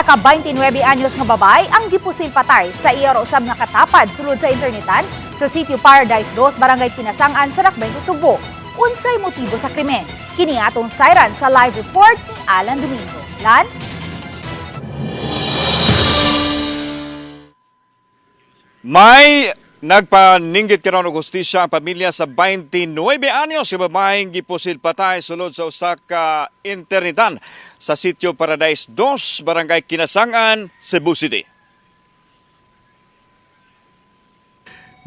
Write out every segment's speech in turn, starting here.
ka 29 anyos nga babay ang gipusil patay sa iya usab nga katapad sulod sa internetan sa sitio Paradise 2, Barangay Kinasangan sa Rakben sa Subo. Unsay motibo sa krimen? Kini atong sayran sa live report ni Alan Domingo. Lan? May nagpaninggit karon og hustisya ang pamilya sa 29 anyos nga babaeng gipusil patay sulod sa usa ka internetan sa sitio Paradise 2, Barangay Kinasangan, Cebu City.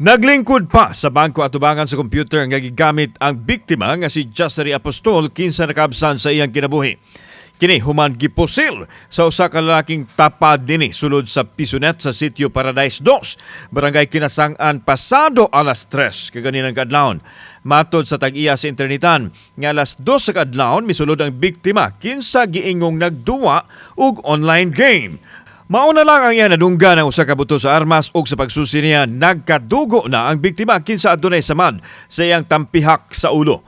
Naglingkod pa sa bangko atubangan sa computer nga gigamit ang biktima nga si Jassery Apostol kinsa nakabsan sa iyang kinabuhi. Kini human gipusil sa usa ka lalaking tapad dinhi sulod sa Pisonet sa sitio Paradise 2, Barangay Kinasangan pasado alas 3 kaganinang kadlawon. Matod sa tag-iya sa internetan, nga alas 2 sa kadlawon misulod ang biktima kinsa giingong nagduwa og online game. Mauna lang ang iya nadungga ng usa ka buto sa armas ug sa pagsusi niya nagkadugo na ang biktima kinsa adunay samad sa iyang tampihak sa ulo.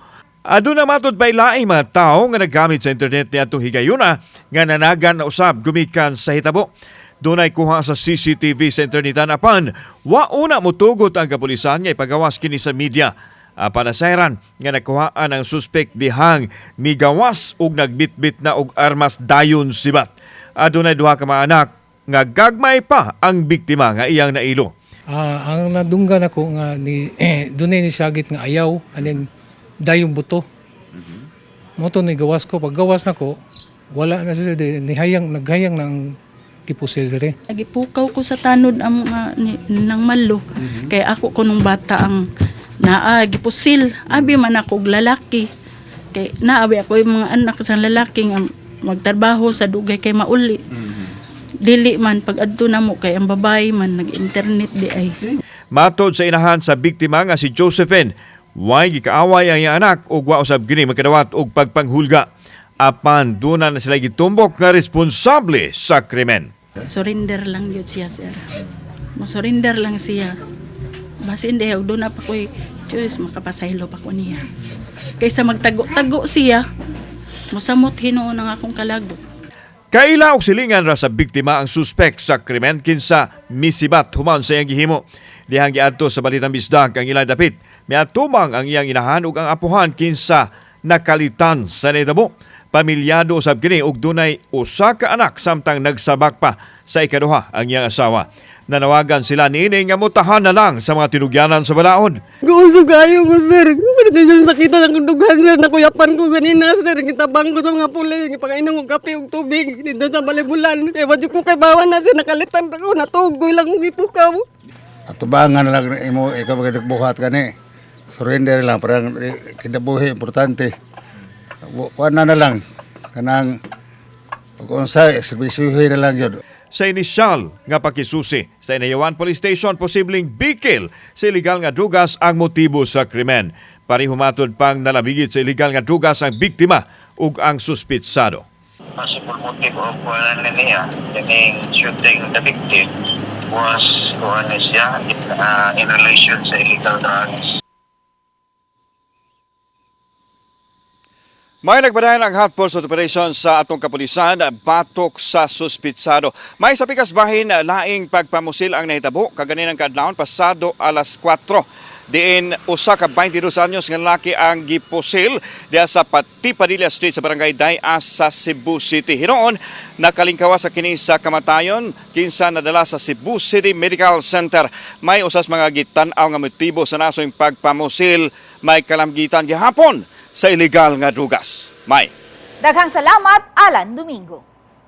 Aduna matod pa'y laing mga tao nga naggamit sa internet ni atong higayuna nga nanagan na usab gumikan sa hitabo. Dunay kuha sa CCTV sa internetan apan wauna motugot ang kapulisan nga ipagawas kini sa media. Panasayran nga nakuhaan ang suspek dihang migawas ug nagbitbit na og armas dayon sibat. Adunay duha ka mga anak nga gagmay pa ang biktima nga iyang nailo. Ang nadunggan ako nga dunay ni sagit nga ayaw anin dayong buto. Moto ni gawas ko. Pag gawas na ko, wala na sila naghayang ng kipusil diri. Nagipukaw ko sa tanod ang ng malo. Kaya ako kunong bata ang gipusil. Abi man ako lalaki. Kaya naabi ako yung mga anak sa lalaki nga magtrabaho sa dugay kay mauli. Dili man pag adto na mo kay ang babae man nag-internet di ay. Matod sa inahan sa biktima nga si Josephine, way gikaaway ang iyang anak ug wa usab kini makadawat og pagpanghulga. Apan duna na sila gitumbok nga responsable sa krimen. Surrender lang yun siya, sir. Mo-surrender lang siya. Basin dehaw doon na pa ko'y Diyos, makapasaylo pa ko niya. Kaysa magtago-tago siya, musamot hinoon ang akong kalagot. Kaila og silingan ra sa biktima ang suspek sa krimen kinsa misibat human sa iyang gihimo. Dihang giadto sa Balitang Bisdak ang ilang dapit. Miatumang ang iyang inahan ug ang apuhan kinsa nakalitan sa nitabo. Pamilyado usab kini ug dunay usa ka anak samtang nagsabak pa sa ikaduha ang iyang asawa. Nanawagan sila niini nga mutahan na lang sa mga tinugyanan sa balaod. Gusto kayo ko, sir. Pwede siya sakitan ang dugan, sir. Nakuyapan ko ganina, sir. Kitabang ko sa mga puli. Pangainom ko kape og tubig. Dito sa balibulan. Kaya wadyo ko kay bawan na, sir. Nakalitan ako. Natugoy lang kong ipukaw. Atubangan na lang imo ikaw magbuhat kani. Surrender lang parang kinabuhi importante. Kuan na lang kanang pag-unsay serbisyuhin na lang yun. Sa inisyal nga pakisusi sa Inayawan Police Station, posibleng bikil sa illegal nga drugas ang motibo sa krimen. Parihumatod pang nalabigit sa illegal nga drugas ang biktima ug ang suspitsado. Possible motive of niya, yung shooting the victim was in relation sa illegal drugs. May nagbadayan ang hot pursuit operation sa atong kapulisan batok sa suspitsado. May sa pikas bahin laing pagpamusil ang nahitabo kaganinang kadlawon pasado alas 4. Diin usa ka 22 anyos nga lalaki ang gipusil diha sa Patipadilla Street sa Barangay Dayas sa Cebu City. Hinoon nakalingkawa sa kini sa kamatayon kinsa nadala sa Cebu City Medical Center. May usas mga gitan-aw nga motibo sa nasong pagpamusil. May kalamgitan gihapon sa illegal nga drugas. May. Daghang salamat, Alan Domingo.